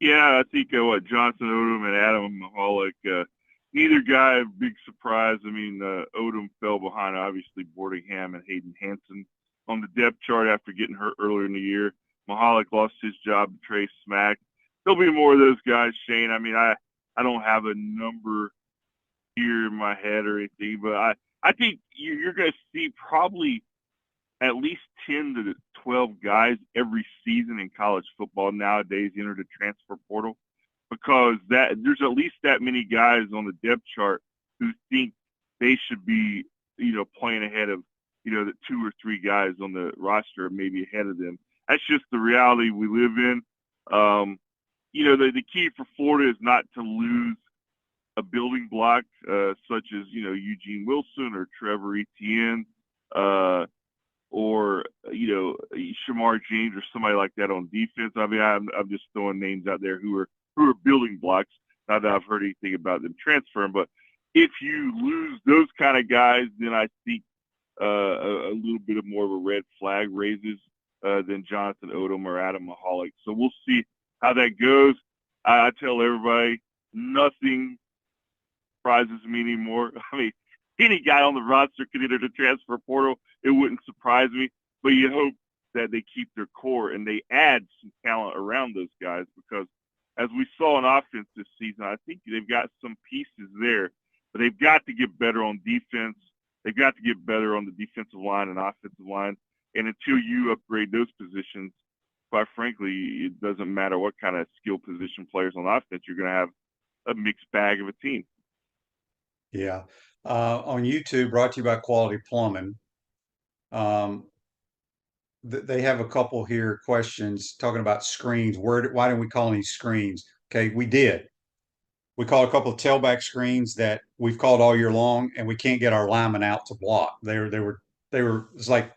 Yeah, I think Johnson Odom and Adam Mahalik. Neither guy a big surprise. I mean, Odom fell behind obviously Boardingham and Hayden Hansen on the depth chart after getting hurt earlier in the year. Mahalik lost his job to Trey Smack. There'll be more of those guys, Shane. I mean, I don't have a number here in my head or anything, but I think you're going to see probably at least 10 to 12 guys every season in college football nowadays enter the transfer portal, because there's at least that many guys on the depth chart who think they should be, playing ahead of, the 2 or 3 guys on the roster, maybe ahead of them. That's just the reality we live in. The key for Florida is not to lose a building block, such as, Eugene Wilson or Trevor Etienne. or Shamar James or somebody like that on defense. I mean, I'm just throwing names out there who are building blocks. Not that I've heard anything about them transferring, but if you lose those kind of guys, then I think a little bit of more of a red flag raises than Jonathan Odom or Adam Mahalik. So we'll see how that goes. I tell everybody, nothing surprises me anymore. I mean, any guy on the roster could enter the transfer portal. It wouldn't surprise me, but you hope that they keep their core and they add some talent around those guys, because as we saw in offense this season, I think they've got some pieces there, but they've got to get better on defense. They've got to get better on the defensive line and offensive line. And until you upgrade those positions, quite frankly, it doesn't matter what kind of skill position players on offense, you're going to have a mixed bag of a team. Yeah. On YouTube, brought to you by Quality Plumbing. They have a couple here questions talking about screens. Why didn't we call any screens? Okay, we did. We called a couple of tailback screens that we've called all year long, and we can't get our linemen out to block. They were it's like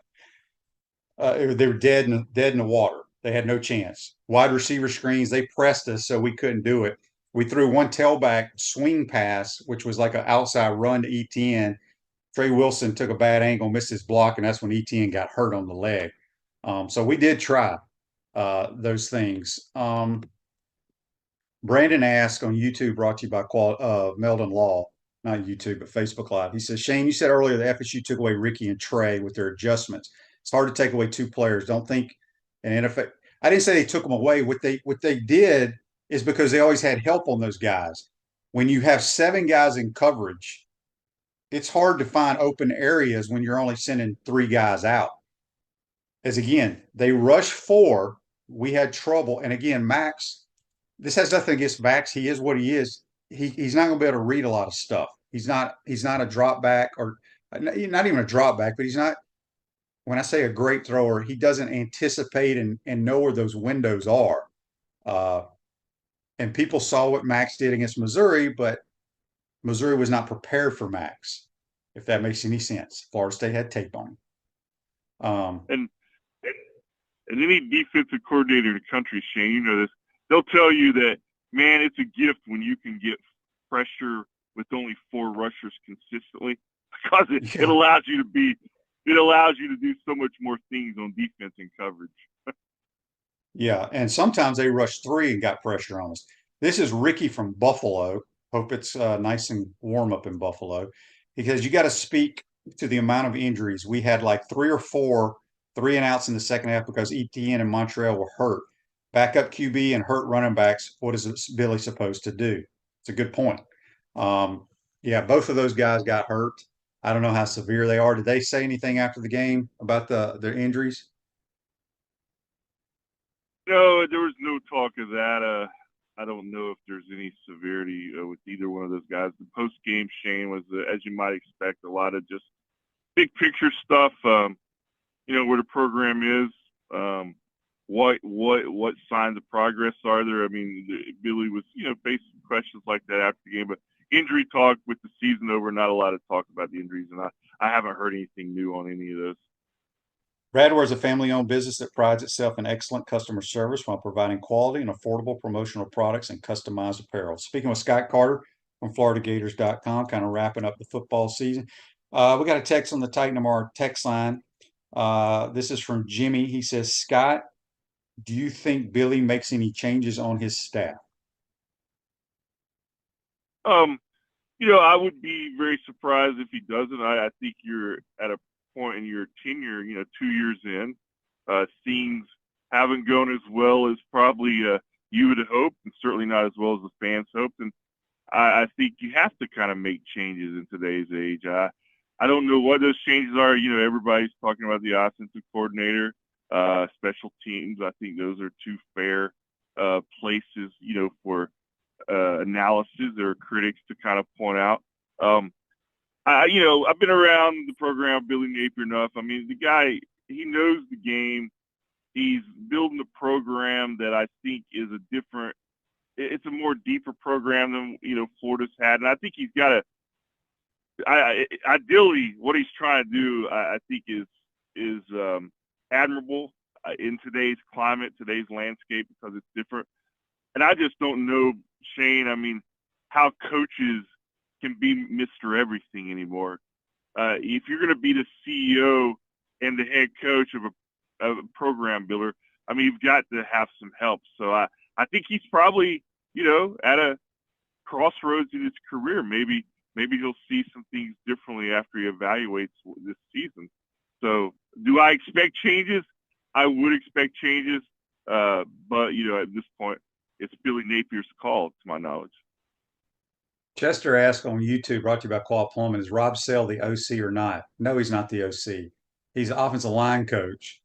they were dead in the water. They had no chance. Wide receiver screens, they pressed us, so we couldn't do it. We threw one tailback swing pass, which was like an outside run to ETN. Trey Wilson took a bad angle, missed his block, and that's when ETN got hurt on the leg. So we did try those things. Brandon asked on YouTube, brought to you by Meldon Law, not YouTube, but Facebook Live. He says, Shane, you said earlier that FSU took away Ricky and Trey with their adjustments. It's hard to take away two players. Don't think an NFL. I didn't say they took them away. What they did is because they always had help on those guys. When you have 7 guys in coverage, it's hard to find open areas when you're only sending 3 guys out. As again, they rushed 4. We had trouble. And again, Max, this has nothing against Max. He is what he is. He's not going to be able to read a lot of stuff. He's not a drop back, or not even a drop back, but he's not, when I say a great thrower, he doesn't anticipate and know where those windows are. And people saw what Max did against Missouri, but Missouri was not prepared for Max, if that makes any sense. Florida State had tape on him. And any defensive coordinator in the country, Shane, you know this, they'll tell you that, man, it's a gift when you can get pressure with only 4 rushers consistently, because it allows you to do so much more things on defense and coverage. Yeah, and sometimes they rushed 3 and got pressure on us. This is Ricky from Buffalo. Hope it's nice and warm up in Buffalo, because you got to speak to the amount of injuries. We had like 3 or 4 3-and-outs in the second half because ETN and Montreal were hurt. Backup QB and hurt running backs, what is Billy supposed to do? It's a good point. Yeah, both of those guys got hurt. I don't know how severe they are. Did they say anything after the game about their injuries? No, there was no talk of that. I don't know if there's any severity with either one of those guys. The post-game, Shane, was, as you might expect, a lot of just big picture stuff. Where the program is, what signs of progress are there? I mean, Billy was, facing questions like that after the game, but injury talk with the season over, not a lot of talk about the injuries, and I haven't heard anything new on any of those. Radware is a family-owned business that prides itself in excellent customer service while providing quality and affordable promotional products and customized apparel. Speaking with Scott Carter from FloridaGators.com, kind of wrapping up the football season. We got a text on the Titan Tomorrow text line. This is from Jimmy. He says, Scott, do you think Billy makes any changes on his staff? I would be very surprised if he doesn't. I think you're at a point in your tenure, 2 years in, things haven't gone as well as probably you would have hoped, and certainly not as well as the fans hoped. And I think you have to kind of make changes in today's age. I don't know what those changes are. Everybody's talking about the offensive coordinator, special teams. I think those are 2 fair places, for analysis or critics to kind of point out. I've been around the program, Billy Napier, enough. I mean, the guy, he knows the game. He's building a program that I think is it's a more deeper program than, Florida's had. And I think he's got ideally what he's trying to do, I think, is is admirable in today's climate, today's landscape, because it's different. And I just don't know, Shane, I mean, how coaches can be Mr. Everything anymore. If you're going to be the CEO and the head coach of a program builder, I mean, you've got to have some help. So I think he's probably, at a crossroads in his career. Maybe he'll see some things differently after he evaluates this season. So do I expect changes? I would expect changes. But, at this point, it's Billy Napier's call, to my knowledge. Chester asked on YouTube, brought to you by Qual Plumman, is Rob Sell the OC or not? No, he's not the OC. He's an offensive line coach.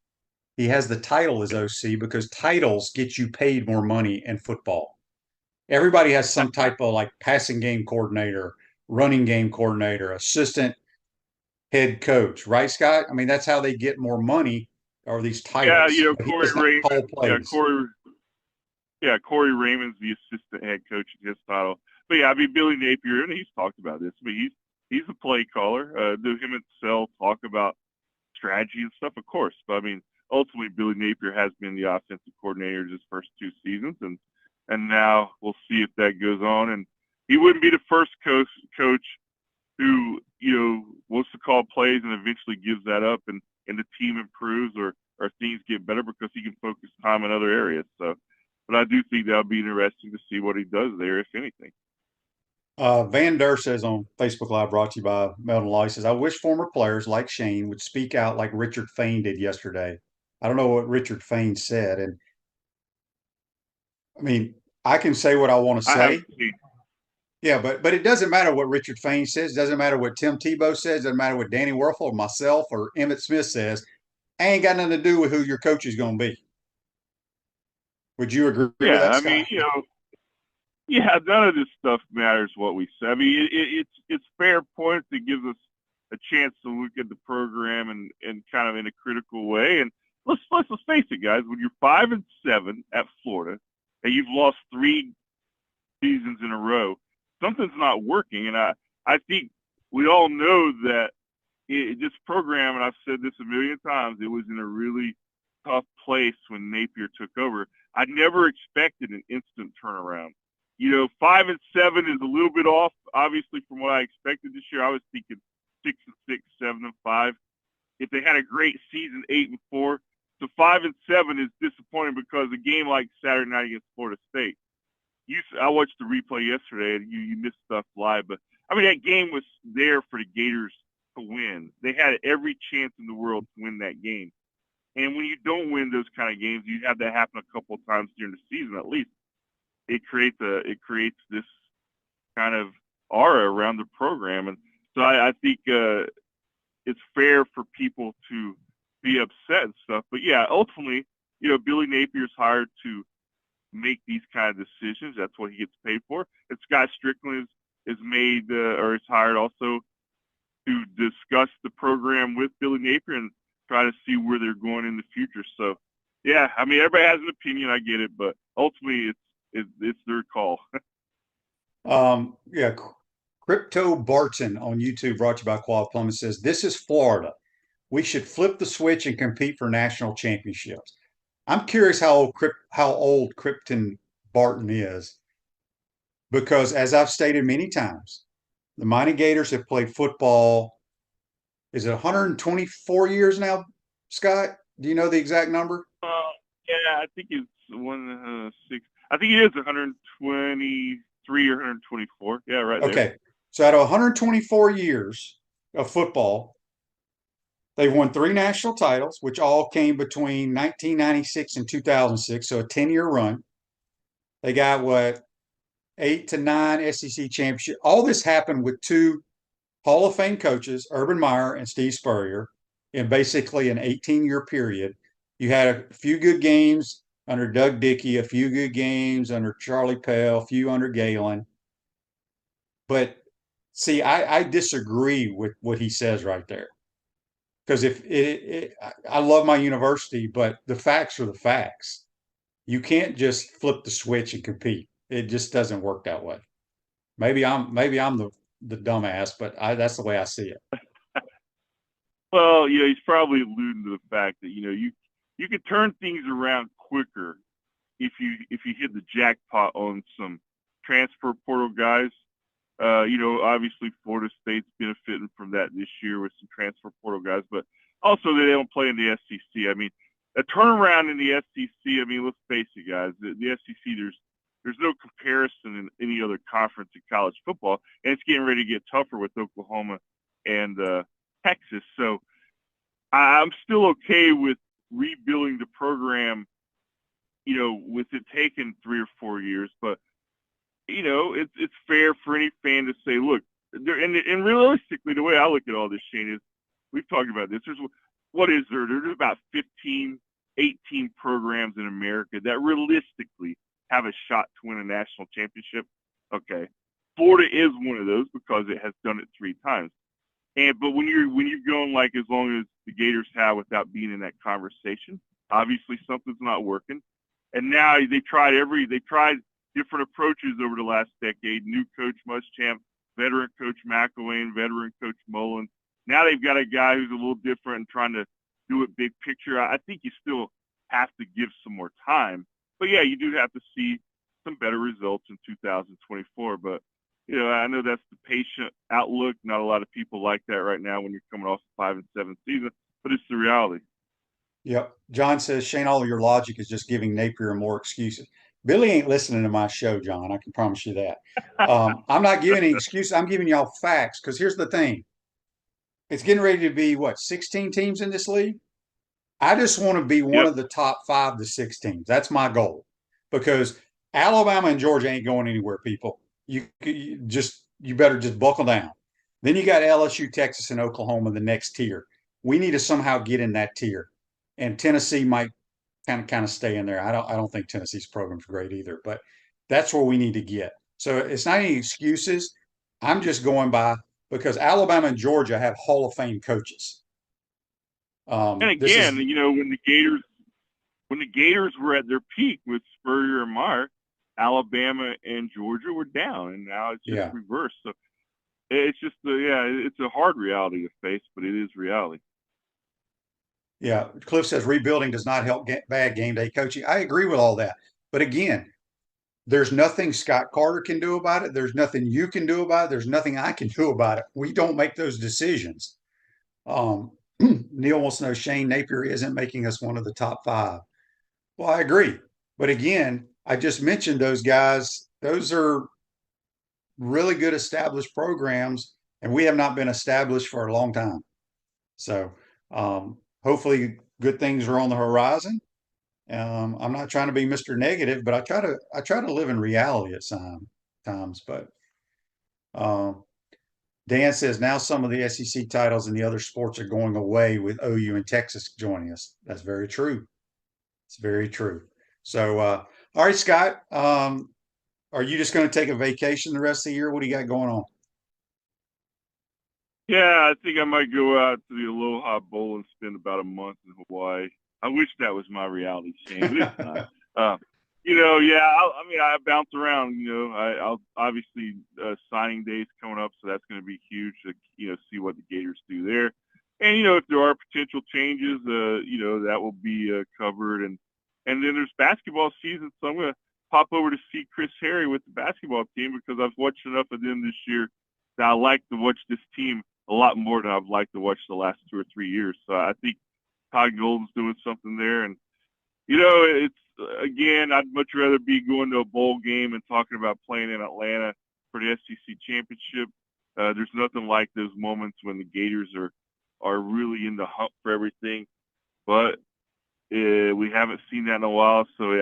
He has the title as OC because titles get you paid more money in football. Everybody has some type of like passing game coordinator, running game coordinator, assistant head coach, right, Scott? I mean, that's how they get more money, or these titles. Yeah, Corey Raymond. Corey Raymond's the assistant head coach in his title. But yeah, I mean, Billy Napier, and he's talked about this, but he's a play caller. Do him and Sell talk about strategy and stuff? Of course. But I mean, ultimately, Billy Napier has been the offensive coordinator his first 2 seasons, and now we'll see if that goes on. And he wouldn't be the first coach who, wants to call plays and eventually gives that up, and the team improves or things get better because he can focus time in other areas. So, but I do think that'll be interesting to see what he does there, if anything. Van Der says on Facebook Live, brought to you by Melvin Law, he says, I wish former players like Shane would speak out like Richard Fain did yesterday. I don't know what Richard Fain said. And I mean, I can say what I want to say. Yeah, but it doesn't matter what Richard Fain says. It doesn't matter what Tim Tebow says. It doesn't matter what Danny Werfel or myself or Emmett Smith says. Ain't got nothing to do with who your coach is going to be. Would you agree with that, Scott? I mean, yeah, none of this stuff matters what we say. I mean, it's fair points. It gives us a chance to look at the program and kind of in a critical way. And let's face it, guys. When you're 5-7 at Florida and you've lost 3 seasons in a row, something's not working. And I think we all know that this program, and I've said this a million times, it was in a really tough place when Napier took over. I never expected an instant turnaround. 5-7 is a little bit off, obviously, from what I expected this year. I was thinking 6-6, 7-5. If they had a great season, 8-4. So 5-7 is disappointing because a game like Saturday night against Florida State, I watched the replay yesterday, and you missed stuff live. But, I mean, that game was there for the Gators to win. They had every chance in the world to win that game. And when you don't win those kind of games, you have that happen a couple of times during the season at least. It creates this kind of aura around the program. And so I think it's fair for people to be upset and stuff. But, yeah, ultimately, Billy Napier's hired to make these kind of decisions. That's what he gets paid for. And Scott Strickland is made or is hired also to discuss the program with Billy Napier and try to see where they're going in the future. So, yeah, I mean, everybody has an opinion. I get it. But ultimately, it's their call. Yeah. Crypto Barton on YouTube, brought to you by Qual Plumman, says, this is Florida. We should flip the switch and compete for national championships. I'm curious how old Krypton Barton is, because as I've stated many times, the Mighty Gators have played football. Is it 124 years now, Scott? Do you know the exact number? Yeah, I think it's 106. I think it is 123 or 124. Yeah, right there. Okay. So out of 124 years of football, they've won 3 national titles, which all came between 1996 and 2006, so a 10-year run. They got, 8 to 9 SEC championships. All this happened with 2 Hall of Fame coaches, Urban Meyer and Steve Spurrier, in basically an 18-year period. You had a few good games under Doug Dickey, a few good games under Charlie Pell, a few under Galen. But see, I disagree with what he says right there. Because I love my university, but the facts are the facts. You can't just flip the switch and compete. It just doesn't work that way. Maybe I'm the dumbass, but that's the way I see it. Well, yeah, he's probably alluding to the fact that you can turn things around quicker if you hit the jackpot on some transfer portal guys. Obviously Florida State's benefiting from that this year with some transfer portal guys, but also they don't play in the SEC. I mean, a turnaround in the SEC. I mean, let's face it, guys. The SEC, there's no comparison in any other conference in college football, and it's getting ready to get tougher with Oklahoma and Texas. So I'm still okay with rebuilding the program, with it taking 3 or 4 years. But, it's fair for any fan to say, look, and realistically, the way I look at all this, Shane, is we've talked about this. What is there? There's about 15, 18 programs in America that realistically have a shot to win a national championship. Okay. Florida is one of those because it has done it 3 times. But when you're going like as long as the Gators have without being in that conversation, obviously something's not working. And now they tried different approaches over the last decade. New coach Muschamp, veteran coach McElwain, veteran coach Mullen. Now they've got a guy who's a little different and trying to do it big picture. I think you still have to give some more time. But yeah, you do have to see some better results in 2024. But I know that's the patient outlook. Not a lot of people like that right now when you're coming off a 5-7 season, but it's the reality. Yep. John says, Shane, all of your logic is just giving Napier more excuses. Billy ain't listening to my show, John. I can promise you that. I'm not giving any excuses. I'm giving y'all facts because here's the thing. It's getting ready to be, 16 teams in this league? I just want to be one of the top 5 to 6 teams. That's my goal because Alabama and Georgia ain't going anywhere, people. You better just buckle down. Then you got LSU, Texas, and Oklahoma, the next tier. We need to somehow get in that tier. And Tennessee might kind of stay in there. I don't think Tennessee's program's great either, but that's where we need to get. So it's not any excuses. I'm just going by because Alabama and Georgia have Hall of Fame coaches. And again, when the Gators were at their peak with Spurrier and Meyer, Alabama and Georgia were down, and now it's just reversed. So it's just it's a hard reality to face, but it is reality. Yeah, Cliff says rebuilding does not help get bad game day coaching. I agree with all that, but again, there's nothing Scott Carter can do about it. There's nothing you can do about it. There's nothing I can do about it. We don't make those decisions. Neil wants to know, Shane, Napier isn't making us one of the top 5. Well, I agree. But again, I just mentioned those guys. Those are really good established programs, and we have not been established for a long time. So hopefully good things are on the horizon. I'm not trying to be Mr. Negative, but I try to live in reality at times. But Dan says now some of the SEC titles and the other sports are going away with OU and Texas joining us. That's very true. It's very true. So, all right, Scott, are you just going to take a vacation the rest of the year? What do you got going on? Yeah, I think I might go out to the Aloha Bowl and spend about a month in Hawaii. I wish that was my reality, Shane, but it's not. I bounce around. I'll obviously signing days coming up, so that's going to be huge to see what the Gators do there. And if there are potential changes, that will be covered. And then there's basketball season, so I'm going to pop over to see Chris Harry with the basketball team because I've watched enough of them this year that I like to watch this team a lot more than I've liked to watch the last 2 or 3 years. So I think Todd Golden's doing something there. And, it's, again, I'd much rather be going to a bowl game and talking about playing in Atlanta for the SEC championship. There's nothing like those moments when the Gators are really in the hunt for everything. But we haven't seen that in a while. So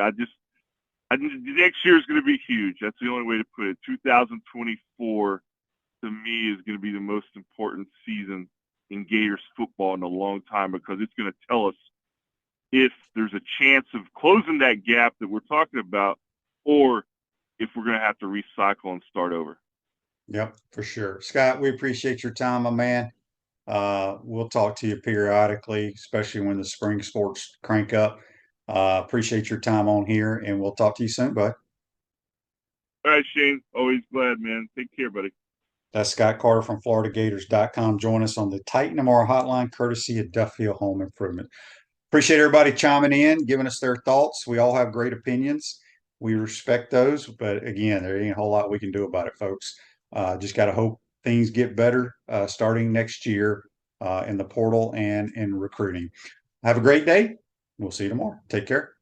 next year is going to be huge. That's the only way to put it. 2024 to me is going to be the most important season in Gators football in a long time because it's going to tell us if there's a chance of closing that gap that we're talking about or if we're going to have to recycle and start over. Yep, for sure. Scott, we appreciate your time, my man. We'll talk to you periodically, especially when the spring sports crank up. Appreciate your time on here, and we'll talk to you soon, bud. All right, Shane. Always glad, man. Take care, buddy. That's Scott Carter from FloridaGators.com. Join us on the Titan Tomorrow hotline, courtesy of Duffield Home Improvement. Appreciate everybody chiming in, giving us their thoughts. We all have great opinions. We respect those, but again, there ain't a whole lot we can do about it, folks. Just got to hope things get better starting next year in the portal and in recruiting. Have a great day. We'll see you tomorrow. Take care.